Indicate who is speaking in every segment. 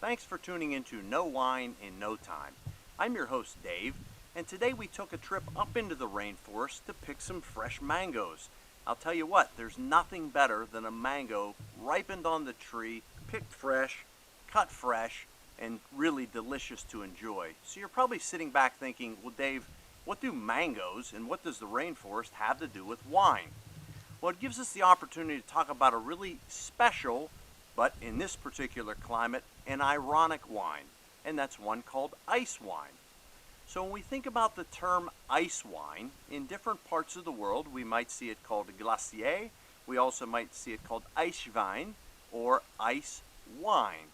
Speaker 1: Thanks for tuning into No Wine in No Time. I'm your host, Dave, and today we took a trip up into the rainforest to pick some fresh mangoes. I'll tell you what, there's nothing better than a mango ripened on the tree, picked fresh, cut fresh, and really delicious to enjoy. So you're probably sitting back thinking, well, Dave, what do mangoes and what does the rainforest have to do with wine? Well, it gives us the opportunity to talk about a really special, but in this particular climate, an ironic wine, and that's one called ice wine. So when we think about the term ice wine, in different parts of the world, we might see it called glacier, we also might see it called Eiswein or ice wine.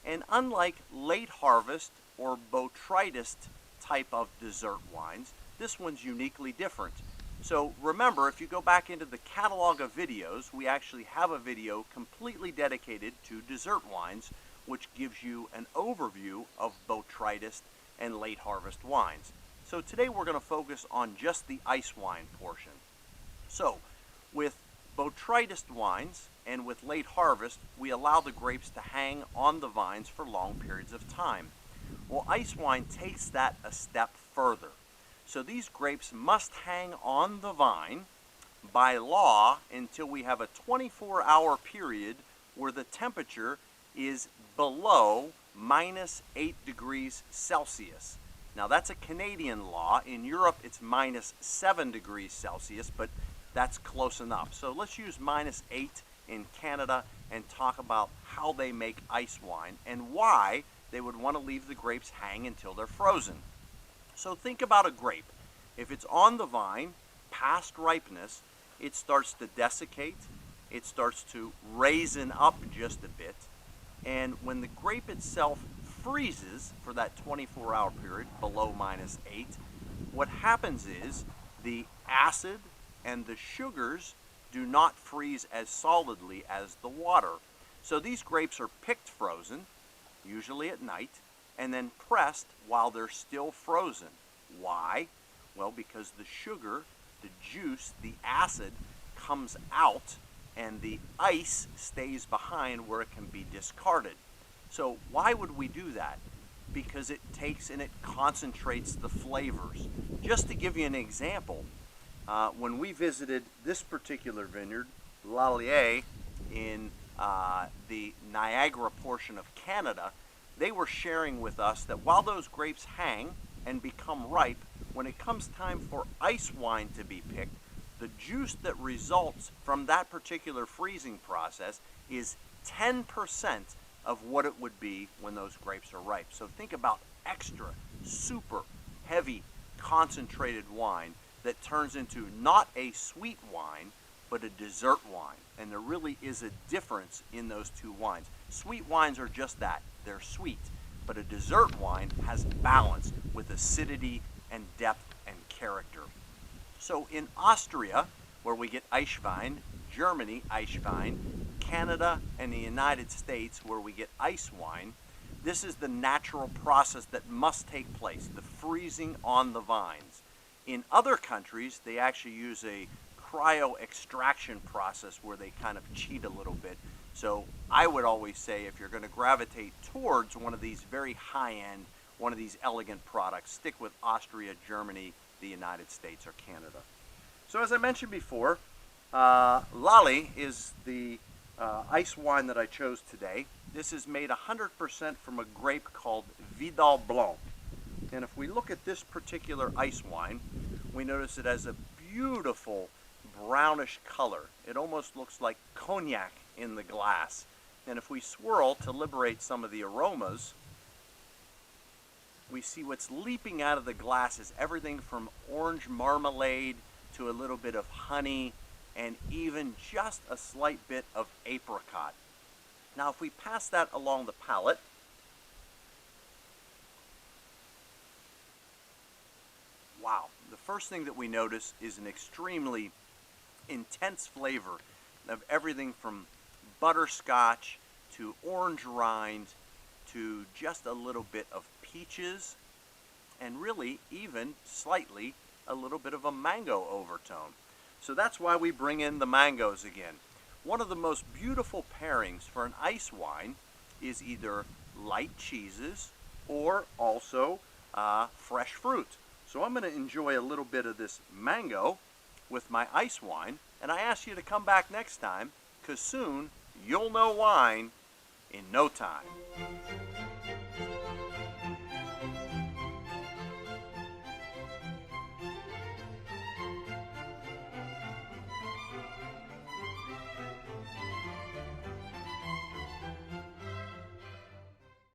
Speaker 1: And unlike late harvest or botrytis type of dessert wines, this one's uniquely different. So remember, if you go back into the catalog of videos, we actually have a video completely dedicated to dessert wines, which gives you an overview of botrytis and late harvest wines. So today we're going to focus on just the ice wine portion. So with botrytis wines and with late harvest, we allow the grapes to hang on the vines for long periods of time. Well, ice wine takes that a step further. So these grapes must hang on the vine by law until we have a 24-hour period where the temperature is below -8 degrees Celsius. Now that's a Canadian law. In Europe it's -7 degrees Celsius, but that's close enough. So let's use -8 in Canada and talk about how they make ice wine and why they would want to leave the grapes hang until they're frozen. So think about a grape. If it's on the vine, past ripeness, it starts to desiccate, it starts to raisin up just a bit, and when the grape itself freezes for that 24-hour period below -8, what happens is the acid and the sugars do not freeze as solidly as the water. So these grapes are picked frozen, usually at night, and then pressed while they're still frozen. Why? Well, because the sugar, the juice, the acid comes out and the ice stays behind where it can be discarded. So why would we do that? Because it takes and it concentrates the flavors. Just to give you an example, when we visited this particular vineyard, Lallier, in the Niagara portion of Canada, they were sharing with us that while those grapes hang and become ripe, when it comes time for ice wine to be picked, the juice that results from that particular freezing process is 10% of what it would be when those grapes are ripe. So think about extra, super heavy, concentrated wine that turns into not a sweet wine, but a dessert wine. And there really is a difference in those two wines. Sweet wines are just that, they're sweet. But a dessert wine has balance with acidity and depth and character. So in Austria, where we get Eiswein, Germany, Eiswein, Canada, and the United States, where we get ice wine, this is the natural process that must take place, the freezing on the vines. In other countries, they actually use a cryo extraction process where they kind of cheat a little bit. So I would always say if you're going to gravitate towards one of these very high-end, one of these elegant products, stick with Austria, Germany, the United States, or Canada. So as I mentioned before, Lally is the ice wine that I chose today. This is made 100% from a grape called Vidal Blanc. And if we look at this particular ice wine, we notice it has a beautiful brownish color. It almost looks like cognac in the glass. And if we swirl to liberate some of the aromas, we see what's leaping out of the glass is everything from orange marmalade to a little bit of honey and even just a slight bit of apricot. Now if we pass that along the palate, wow, the first thing that we notice is an extremely intense flavor of everything from butterscotch to orange rind to just a little bit of peaches and really even slightly a little bit of a mango overtone. So that's why we bring in the mangoes again. One of the most beautiful pairings for an ice wine is either light cheeses or also fresh fruit. So I'm going to enjoy a little bit of this mango with my ice wine, and I ask you to come back next time, because soon you'll know wine in no time.